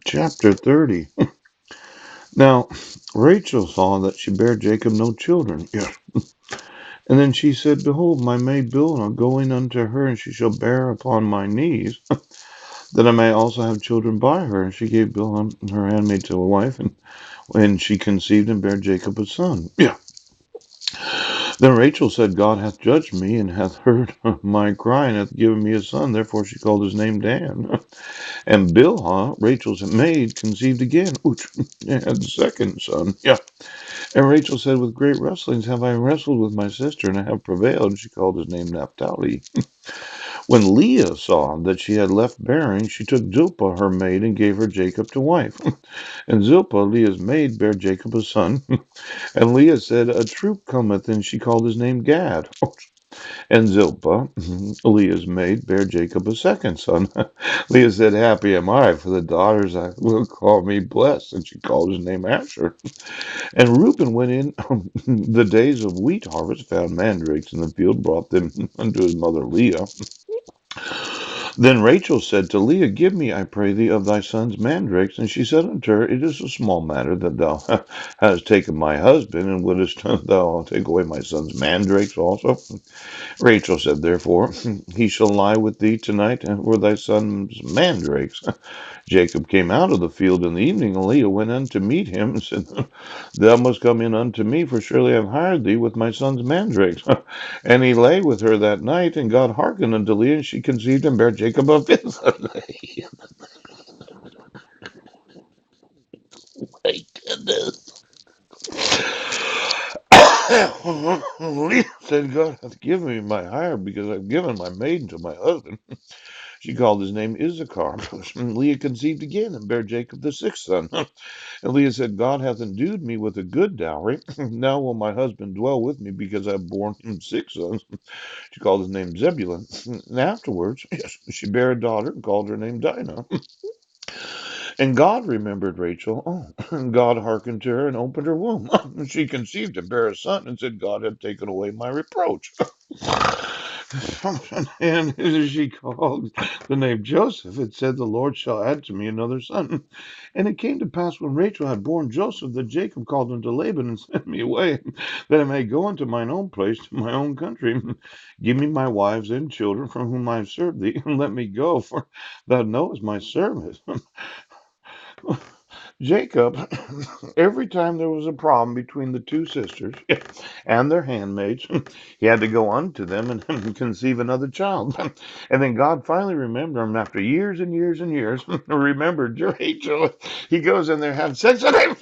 Chapter 30. Now, Rachel saw that she bare Jacob no children. Yeah. And then she said, Behold, my maid Bilhah, going unto her, and she shall bear upon my knees, that I may also have children by her. And she gave Bilhah her handmaid to a wife, and when she conceived and bare Jacob a son. Yeah. Then Rachel said, God hath judged me, and hath heard my cry, and hath given me a son. Therefore she called his name Dan. And Bilhah, Rachel's maid, conceived again, and had the second son. Yeah. And Rachel said, With great wrestlings have I wrestled with my sister, and I have prevailed. And she called his name Naphtali. When Leah saw that she had left bearing, she took Zilpah her maid, and gave her Jacob to wife. And Zilpah, Leah's maid, bare Jacob a son. And Leah said, A troop cometh, and she called his name Gad. And Zilpah, Leah's maid, bare Jacob a second son. Leah said, Happy am I, for the daughters I will call me blessed. And she called his name Asher. And Reuben went in the days of wheat harvest, found mandrakes in the field, brought them unto his mother Leah. Then Rachel said to Leah, Give me, I pray thee, of thy son's mandrakes. And she said unto her, It is a small matter that thou hast taken my husband, and wouldest thou take away my son's mandrakes also? Rachel said, Therefore, he shall lie with thee tonight, and for thy son's mandrakes. Jacob came out of the field in the evening, and Leah went in to meet him, and said, Thou must come in unto me, for surely I have hired thee with my son's mandrakes. And he lay with her that night, and God hearkened unto Leah, and she conceived and bare Jacob a fifth son. My goodness. Leah said, God hath given me my hire, because I've given my maiden to my husband. She called his name Issachar. And Leah conceived again and bare Jacob the sixth son. And Leah said, God hath endued me with a good dowry. Now will my husband dwell with me, because I have borne him six sons. She called his name Zebulun. And afterwards, yes, she bare a daughter and called her name Dinah. And God remembered Rachel. Oh, and God hearkened to her and opened her womb. And she conceived and bare a son, and said, God hath taken away my reproach. And as she called the name Joseph, it said, The Lord shall add to me another son. And it came to pass, when Rachel had borne Joseph, that Jacob called unto Laban and sent me away, that I may go unto mine own place, to my own country. Give me my wives and children, from whom I have served thee, and let me go, for thou knowest my servant. Jacob, every time there was a problem between the two sisters and their handmaids, he had to go unto them and conceive another child. And then God finally remembered him after years and years and years, remembered Rachel. He goes in there, having sex with him.